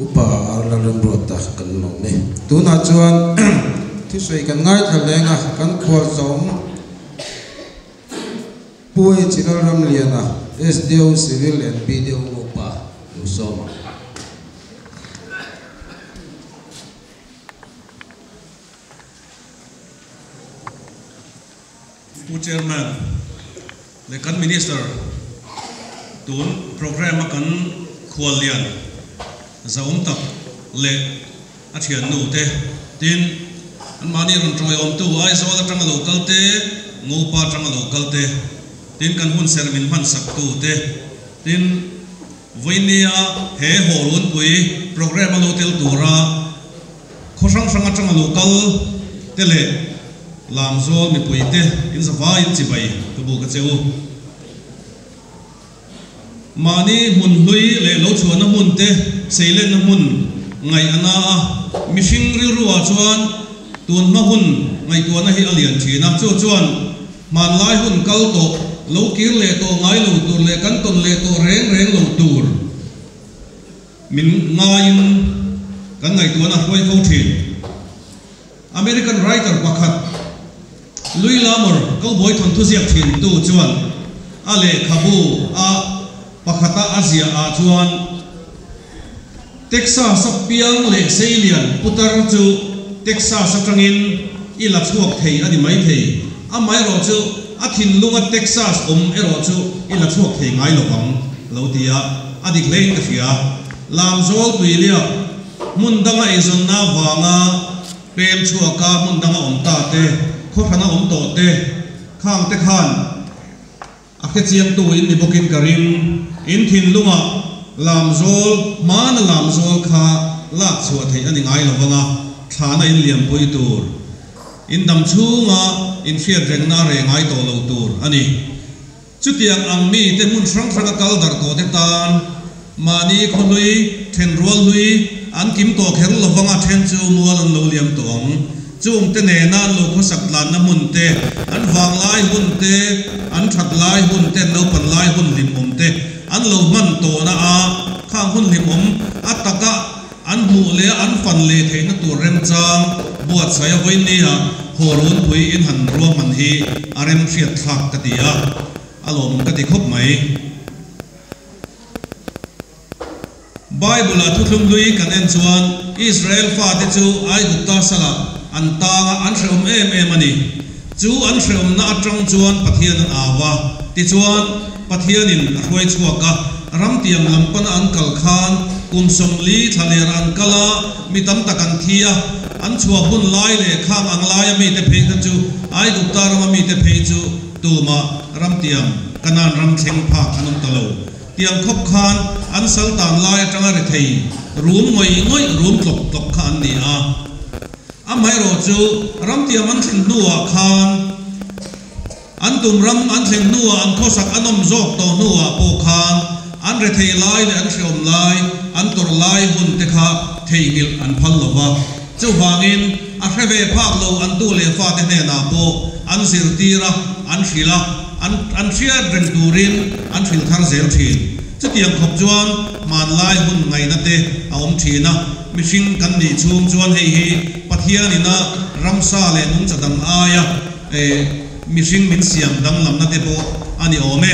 upa arlalam rota kan nome tuna chuan thisoi kan ngai thalenga kan khwal zom pui chinal ram liana SDO civil and BDO upa usoma Chairman, the kan minister, tun program kan kualian, zaum tak le acian nu te, tin an mani ran troy tu ai soal tranga local te, ngopa tranga local te, tin kan hun sermin man sak tu te, tin vinia he holun pui program alotel tura, khosang sanga tranga local te le. Làm zo mi pui te in sa vai in chi bai tu bu ka cheu mani mun hlui le lo chuan mun te seilen mun ngai ana mi hring ri ruwa chuan tun ma hun ngai tu na hi alian thina chuan man lai hun kal to lo kir le to ngai lo tur le kan ton le to reng lo tur min ngain kan ngai tu na hoi fo thin American writer pakhat Louis Lamor câu bối thuần thu diệp thiền tu chuan a le khabu a pakhata Asia a chuan Texas sapiang le Salian putar chu Texas sakrangin ila chuak thei ani mai thei a mai ro chu a thin lunga Texas ero chu ila chuak thei ngai lo bang lo tia adik lein ka fia lam zol tuilia mundanga izon na wanga pem chuaka mundanga omta te khó khăn ông tổ te khang te khan akhe chiang tu in nibokin karim in thin lunga lam zol man lam zol kha lak chua thei ani ngai lovanga thana in liam pui tur in dam chunga in fiat reng na re ngai to lo tur ani chutiang ang mi te mun sang sang kal dar ko te tan mani kholui then rol hui an kim to khel lovanga then chu mual an lo liam tong chung te ne na lo kho sak lan na mun te an wang lai hun te an that lai hun te no pan lai hun lim te an lo man to na a khang hun lim ataka an mu le an fan le the na tur rem chang buat saya voi ni ha horun pui in han ro man hi arem fiat thak ka dia alom ka ti khop mai Bible thu thum lui kan en chuan Israel fa te chu ai gupta sala antanga an shom em ani chu an shom na atang chuan pathian an awa ti chuan pathian in roi chuaka ram tiam lampan an kal khan kum som li thaler an kala mi tam takan thia an chua hun lai le khang ang lai mi te phei chu ai gupta ram mi te phei chu tuma ram tiam kanan ram theng pha anum talo tiam khop khan an sultan lai atanga re thei room ngoi room tlok khan ni a amai ro chu ram tiam an thing nuwa khan an tum ram an thing nuwa an khosak anom jok to nuwa po khan an re thei lai le an shom lai an tor lai hun te kha thei ngil an phal lova chu wangin a hreve phak lo an tu le fa te ne na po an sir tira an thila an thia reng turin an thil thar zel thin chu tiang khop chuan man lai hun ngai na te a om thina mishing kan ni chung chuan hei hi pathianina ramsa le nung chadang aya mishing min siam dang lam na te po ani ome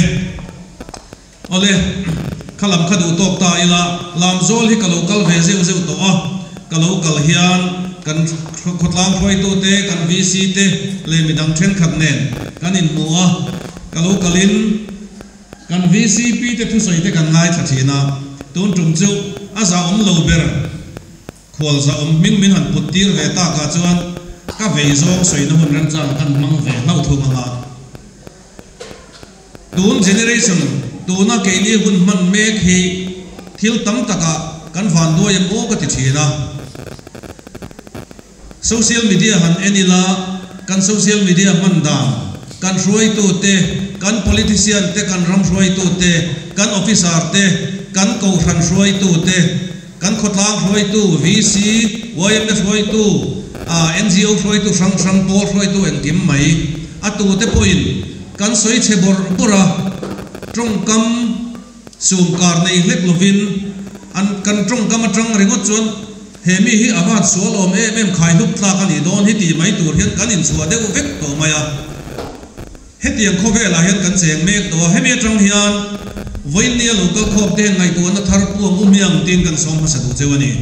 ole khalam khadu tok ta ila lam zol hi kalokal ve zeu to a kalokal hian kan khotlang khoi tu te kan VC te le midang then khat nen kan in muwa kalokalin kan VCP te thu soi te kan ngai thatina tun tum chu aza lo ber khol za min han putir ve ta ka chuan ka vei zong soi na hun ran chang kan mang ve nau thu ma tun generation tuna ke li hun man me khi thil tam taka kan van do yam o ka ti thina social media han enila kan social media man dam kan roi tu te kan politician te kan ram roi tu te kan officer te kan ko ran roi tu te kan khotlang roi tu VC YMF roi tu NGO roi tu sang pol roi tu en kim mai atu te point kan soi che bor pura trong kam sum kar nei lek lovin an kan trong kama trong ringot chuan hemi hi amat sualom em khai thup tla kan ni don hi ti mai tur hian kan in chua deuh vek to maya hetiang kho vela hian kan cheng mek to hemi atang hian voinia local khop te ngai tu na thar puang umiang tin kan som ha sa du chewani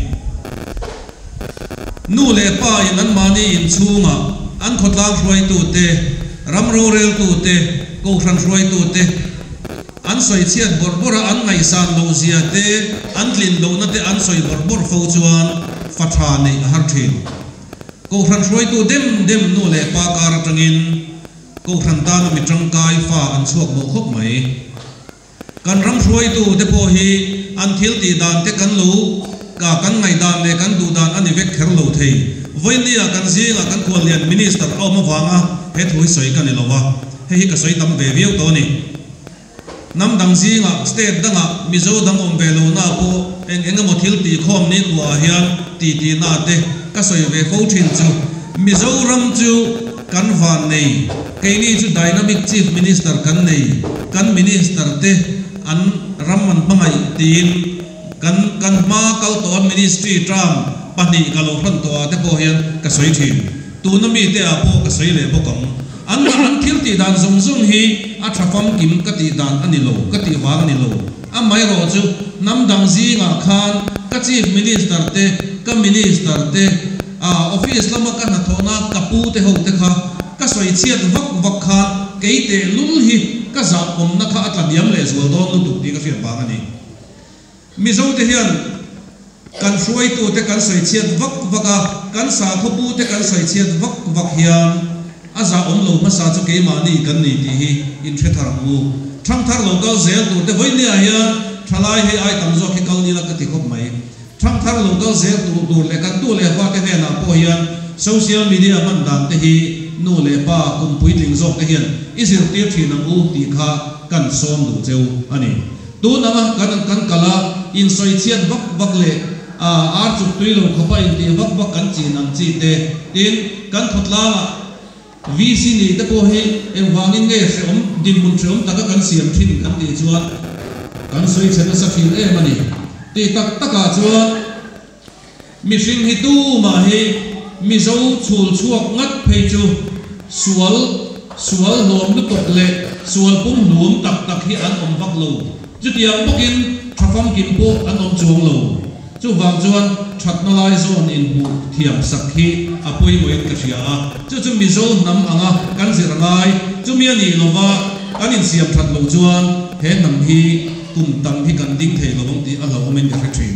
nu le pa in an mani in chunga an khotlang roi tu te ramro rel tu te ko thran roi tu te an soi chiat borbora an ngai san lo zia te an tlin lo na te an soi borbor fo chuan fatha nei har thin ko thran roi tu dem nu le pa kar tangin ko thran ta na mi tangkai fa an chuak mo khop mai kan ram roi tu te po hi an thil ti dan te kan lu ka kan ngai dan le kan du dan ani vek kher lo thei voinia kan zinga kan kholian minister awma wanga he thui soi kan elowa he hi ka soi tam ve viau to ni nam dang zinga state danga mizo dang om velo na po eng mo thil ti khom ni kwa hian ti na te ka soi ve fo thin chu mizo ram chu kan van nei ke ni chu dynamic chief minister kan nei kan minister te an ramman bangai tin kan ma kal to ministry tram pani kalo hran to te po hian ka soi thin tu na mi te a po ka soi le po kam an thil ti dan zung hi a thafam kim ka ti dan ani lo ka ti wang ani lo a mai ro chu nam dang zi nga khan ka chief minister te ka minister te a office lama ka na thona ka pu te ho te kha ka soi chiat vak khan ke te lul hi ka za om na kha atadiam le zo don lu tu ti ka fian bang ani mizo te hian kan soi tu te kan soi chiat vaka kan sa thopu te kan soi chiat vak hian aza om lo ma sa chu ke ma ni kan ni ti hi in the thar mu thang thar lo kal zel tu te voinia hian thalai he ai tam zo ke kal ni la ka ti khop mai thang thar lo kal zel tu le kan tu le fa te he na po hian social media man dan te hi nu le pa kum pui tling zo te hian isir ti thi na u ti kha kan som du cheu ani tu na kan kala in soi chiat vak le ar chu tui lo khopa in ti vak kan chi nam chi te tin kan thotla VC ni te po hi em wangin nge om dim mun thom ta kan siam thin kan ti chuan kan soi chen sa thin e mani ti taka chuan mi hring hi tu ma hi mi zo chul chuak ngat phei chu sual lom lu tok le sual pum lum tak hi an om vak lo chu tiang bokin thafam kim po an om chuang lo chu wang chuan thatna lai zone in bu thiam sakhi apoi moin ka thia chu mizo nam anga kan zirngai chu mi ani lova kan in siam that lo chuan he nam hi kum tam hi kan ding thei lovong ti a lo men ka thin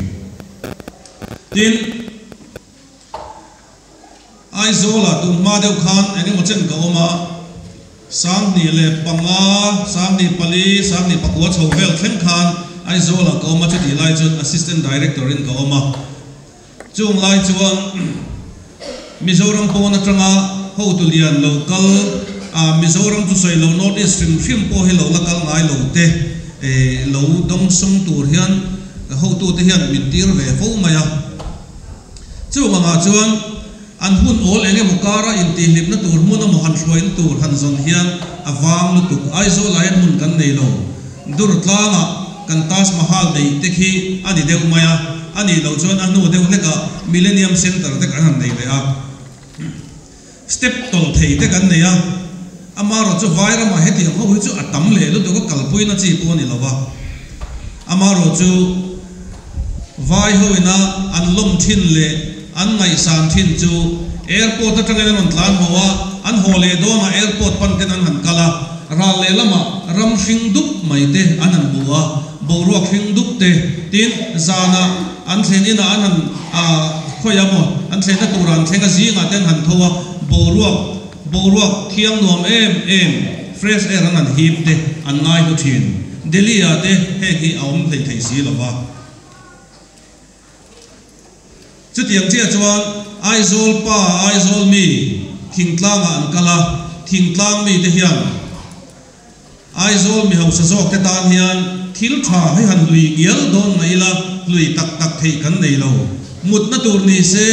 tin ai zola tu ma deu khan ene mo chen ka oma sang ni le panga sang ni pali sang ni pakwa chho vel thleng khan ai zola ka oma chu ti lai chu assistant director in ka oma chung lai chuan mizoram po na tanga ho tu lian local mizoram chu soi lo notice film po hi lo lakal ngai lo te lo dong song tur hian ho tu te hian min tir ve fo maya chu manga chuan an hun ol enge mukara in ti hlip na tur mun mo han hroin tur han zon hian awang lu tuk ai zo lai mun kan nei lo dur tlanga kan tas mahal dei te khi ani deu maya ani lo chuan anu deu leka millennium center te kan han nei le a step tol thei te kan nei a amaro chu vaira ma heti ho chu atam le lu to ko kalpui na chi po ni lova amaro chu vai hoina an lom thin le an ngai san thin chu airport atangena non tlan mowa an hole do na airport pan ten an han kala ral le lama ram hring dup mai te an han buwa boruak hring dup te tin zana an thenina an han khoyamo an thena turan thenga zinga ten han thowa boruak thiang nuam em fresh air an hip te an ngai hu thin delhi ate he hi aum thei thei si lova chu tiang chia chuan aizol pa aizol mi thingtlang an kala thingtlang mi te hian aizol mi hausa zok te tan hian thil tha hai han lui gial don mai la lui tak thei kan nei lo mut na tur ni se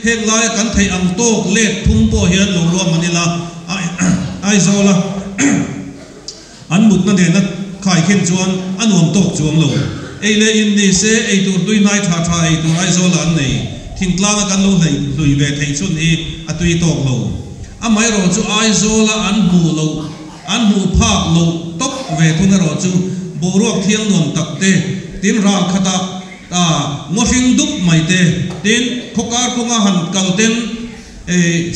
heng lai kan thei ang tok let thum po hian lo ro manila aizola an mut na de na khai khen chuan anuam tok chuang lo ei le in ni se ei tur tui nai tha tha ei tur ai zo lan nei thing tlang kan lo nei lui ve thei chun hi atui tok lo amai ro chu ai zo la an bu lo an bu phak lo top ve thun ro chu boruak thiang nom takte tin ral khata ngofing dup mai te tin khokar kunga han kalten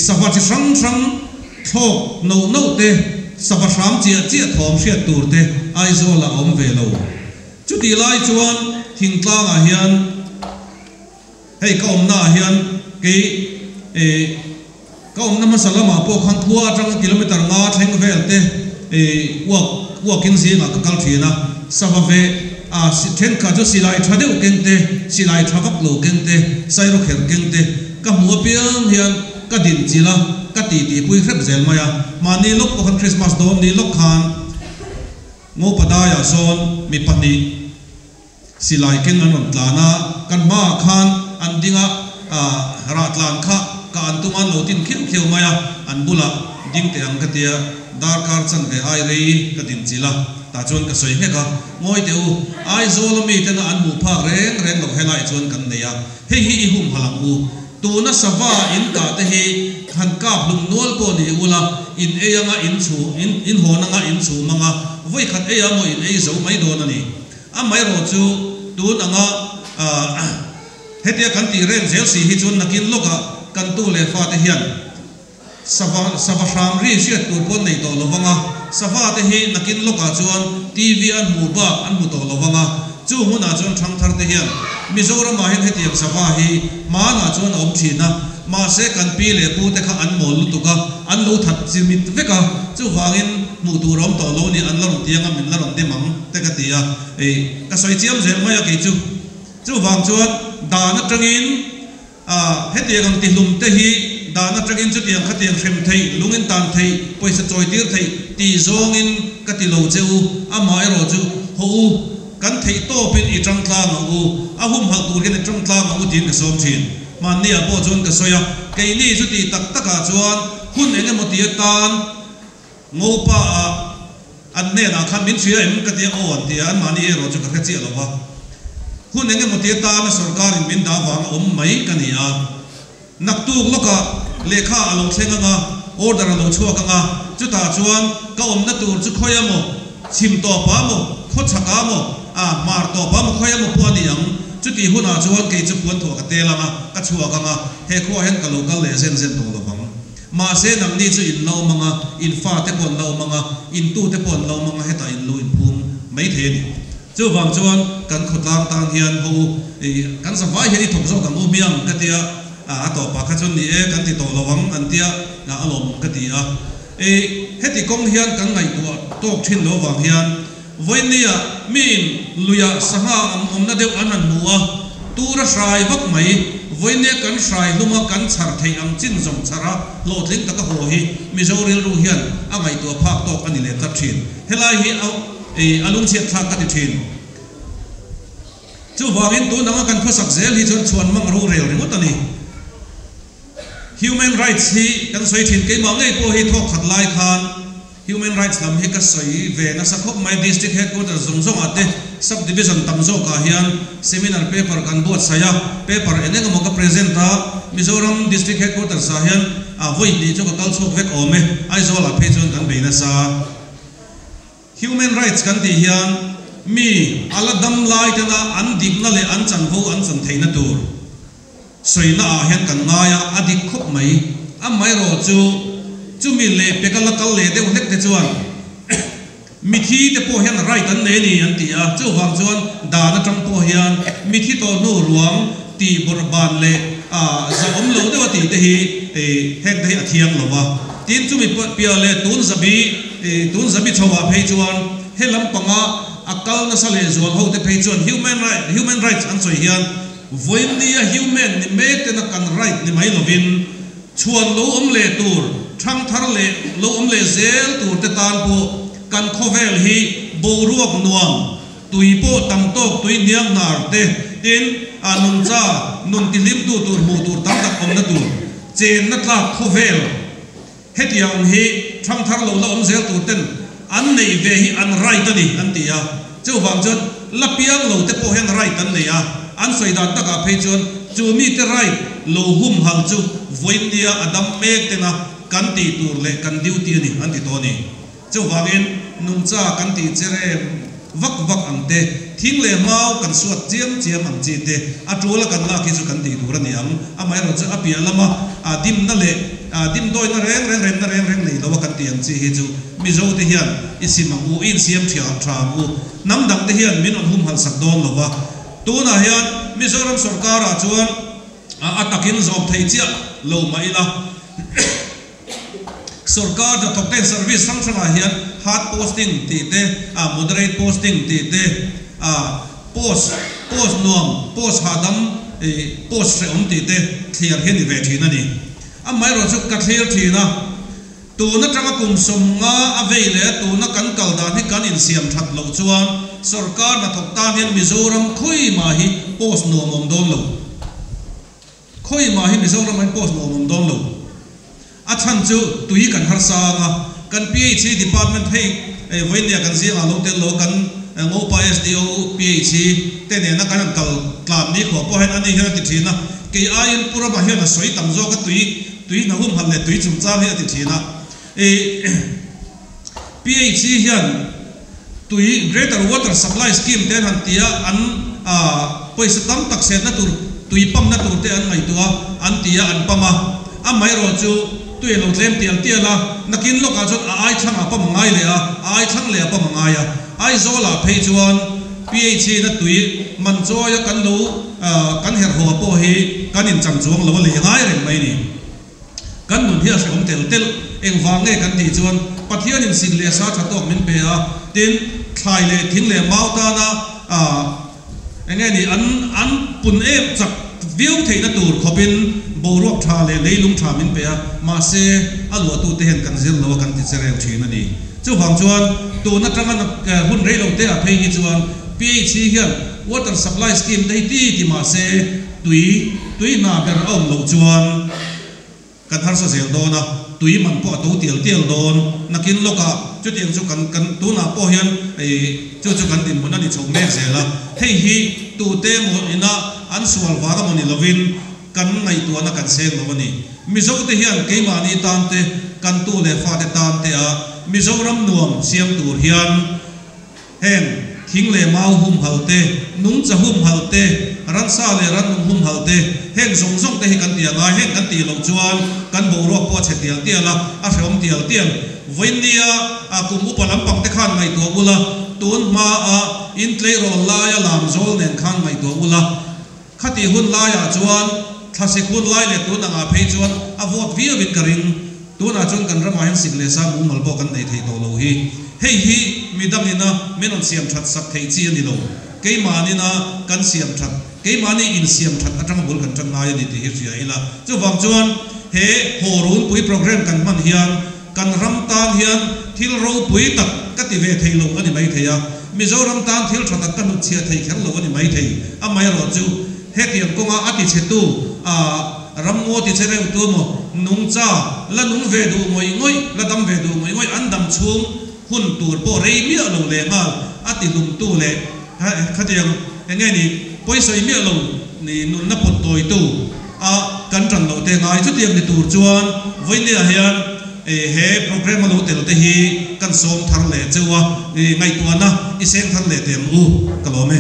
savati sang sang thok no no te savasham chia chia thom sia tur te ai zo la om ve lo chu ti lai chuan thing tlang a hian hei ka om na hian ke ka om na masalama po khan thua atang kilometer nga thleng vel te walking zinga ka kal thina savave then ka jo silai thadeu kengte silai thawak lo kengte sairo kher kengte ka mu piang hian ka din chila ka ti pui khrep zel maya mani lok ko Christmas dom ni lok khan ngo padaya son mi pani silai keng anon tlana kan ma khan andinga ratlan kha ka antuman lo tin khiu khiu maya anbula ding te ang katia darkar chan ve ai rei ka din chila ta chuan ka soi heka ngoi teu ai zolo mi te na an mu pha reng reng lo helai chuan kan neya hei hi hum halang u tu na sawa in ka te hi han kap lung nol ko ni ula in eyanga in honanga in chu manga voi khat eya mo in ei zo mai don ani a mai ro chu tu nanga hetia kan ti reng zel si hi chun nakin loka kan tu le fa te hian sava sham ri siat tu pon nei to lovanga sava te hi nakin loka chuan TV an mu ba an mu to lovanga chu huna chuan thang thar te hian mizoram ma hen hetiak sava hi ma na chuan om thina ma se kan pi le pu te kha an mol tu ka an lo that chimit veka chu wangin mu tu rom to lo ni an lo tianga min la rom te mang te ka tia ka soi chiam zel ma ya ke chu wang chuan dana tangin hetiak ang ti lum te hi dana tangin chu tiang khatiang khem thei lungin tan thei poisa choi tir thei ti zongin ka ti lo cheu ama ero chu ho kan thei to pin I tang tlang u ahum hal tur gen tang tlang u din ka som thin man nia po chon ka soya ke ni chu ti tak taka chuan hun enge mo ti tan ngo pa an ne na khan min thia em ka ti o an ti an mani ero chu ka khachi lo wa hun enge mo ti tan na sarkar in min da wang om mai ka ni a naktu loka lekha along thlenganga order along chuaka nga chu ta chuan ka om na tur chu khoya mo chim to pa mo kho chaka mo mar to pa mo khoya mo pawni ang chu ti huna chuan ke chu puan tho ka telanga ka chuaka nga he kho hen ka local le zen to lo bang ma se nam ni chu in lo manga in fa te pon lo manga in tu te pon lo manga heta in lo in phum mai the ni chu wang chuan kan khotlang tang hian ho kan sa vai heni thok zo ka mu miang ka tia to pa kha chun ni kan ti to lawang an tia na alom ka ti heti kong hian kan ngai tu tok thin lo wang hian voinia min luya sanga om na deu anan muwa tura shrai vak mai voinia kan shrai luma kan char thei ang chin zong chara lo thling taka ho hi mizoril ru hian angai tu phak tok ani le ta thin helai hi alung chiat thak ka ti thin chu wangin tu nanga kan khosak zel hi chon chuan mang ru rel ringot ani human rights hi kan soi thin ke ma ngai po hi thok khat lai khan human rights lam hi ka soi ve na sakhop mai district headquarters zongzong ate subdivision tamzo ka hian seminar paper kan bot saya paper eneng mo ka present ta Mizoram district headquarters sa hian voi ni chu ka kal chok vek ome ai zo la phechon kan beina sa human rights kan ti hian mi ala dam lai tana an dik na le an chan vo an chan theina tur soina hian kan ngaya adik khop mai amai ro chu mi le pekala kal le de hek te chuan mi thi te po hian right an ne ni an ti a chu wang chuan da na tang po hian mi thi to no ruang ti borban le za om lo de wa ti te hi hek te athiang lo wa tin chu mi pia le tun zabi chowa phei chuan helam panga akal na sale zon ho te phei chuan human rights an choi hian voinia human ni mek te na kan right ni mai lovin chuan lo om le tur thang thar le lo om le zel tur te tan po kan khovel hi boruak nuam tuipo tam tok tui niang nar te tin anun cha nun tilim tu tur mu tur tam tak om na tur chen na tla khovel hetiang hi thang thar lo om zel tur ten an nei ve hi an right ani an tia chu wang chon la piang lo te po hen right an le a an soi dan ta ka phei chuan chu mi te right lo hum hal chu voindia adam mek te na kan ti tur le kan duty ni an ti to ni chu wangin nung cha kan ti chere vak vak ang te thing le mau kan suat chiam chiam ang chi te a tula kan la ki chu kan ti tur ani ang a mai ro chu a pia lama a dim na le a dim doi na reng nei lo kan ti ang chi hi chu mi zo te hian isim ang u in siam thia tha u nam dang te hian min on hum hal sak don lo wa tu na hian Mizoram sarkar a chuan atakin job thei chia lo mai la sarkar da thokten service sang sanga hian hard posting ti te moderate posting ti te post nom post hadam post reom ti te clear hen ni ve thina ni a mai ro chu ka clear thina tu na tanga kum som nga aveile tu na kan kal da ni kan in siam that lo chuan sarkar na thokta hian Mizoram khoi ma hi post nom om don lo khoi ma hi Mizoram hi post nom om don lo a chan chu tui kan har sa nga kan PhD department hei voinia kan zinga lo tel lo kan ngopa SDO PhD te ne na kan kal klam ni kho po hen ani hian ti thina ke ain pura ma hian a soi tam zo ka tui na hum hal le tui chum cha hi ti thina PhD hian tui greater water supply scheme ten han tia an poisa tam tak se na tur tui pam na tur te an ngai tua an tia an pama a mai ro chu tui lo tlem tial tiala nakin loka chon ai thanga pam ngai le ai thang le pam ngai ai zola phei chuan PhD na tui man choya kan lo kan her ho po hi kan in chang chuang lo le ngai reng mai ni kan mun hia som tel eng wange kan ti chuan pathian in sin le sa tha tok min pe a tin thlai le thing le mau ta na enge ni an pun em chak viu theina tur khopin borok tha le leilung tha min pe a ma se alwa tu te hen kan zil lo kan ti cherel thina ni chu wang chuan tu na tanga na hun rei lo te a phei hi chuan PhD hian water supply scheme dei ti ma se tui na ber om lo chuan kan har sa zel do na tui man po to tial don nakin loka chu tiang chu kan tu na po hian chu kan tin mon ani chong me zela hei hi tu te mo ina an sual wa ga moni lovin kan ngai tu na kan seng lo ni mizo te hian ke ma ni tan te kan tu le fa te tan te a Mizoram nuam siam tur hian hen thing le mau hum halte nung cha hum halte ran sa le ran hum halte hen zong te hi kan tia nga hen kan ti lo chuan kan bo ro po che tial tiala a hrom tial tial voinia a kum upalam pang te khan ngai to bula tun ma a in tlei ro la ya lam zol nen khan ngai to bula khati hun la ya chuan thase kun lai le tu na nga phei chuan a vot vi vin karing tu na chuan kan rama hen sigle sa mu mal bo kan nei thei to lo hi hei hi midam ina menon siam that sak thei chi ani lo ke ma ni na kan siam that ke ma ni in siam that atang bul kan tang ngai ni ti hi ria ila chu wang chuan he horun pui program kan man hian kan ram tan hian thil ro pui tak ka ti ve thei lo ani mai theya Mizoram tan thil thata kan nu chia thei khel lo ani mai thei a mai ro chu he tiang konga ati chetu ram mo ti chere tu mo nung cha la nung ve du ngoi la dam ve du ngoi an dam chung hun tur po rei mi lo le ma ati lum tu le khatiang enge ni poisoi mi lo ni nun na pot toi tu a kan tran lo te ngai chu tiang ni tur chuan voini a hian he program lo te te hi kan som thar le chewa ngai tu na i seng thar le tem u kalome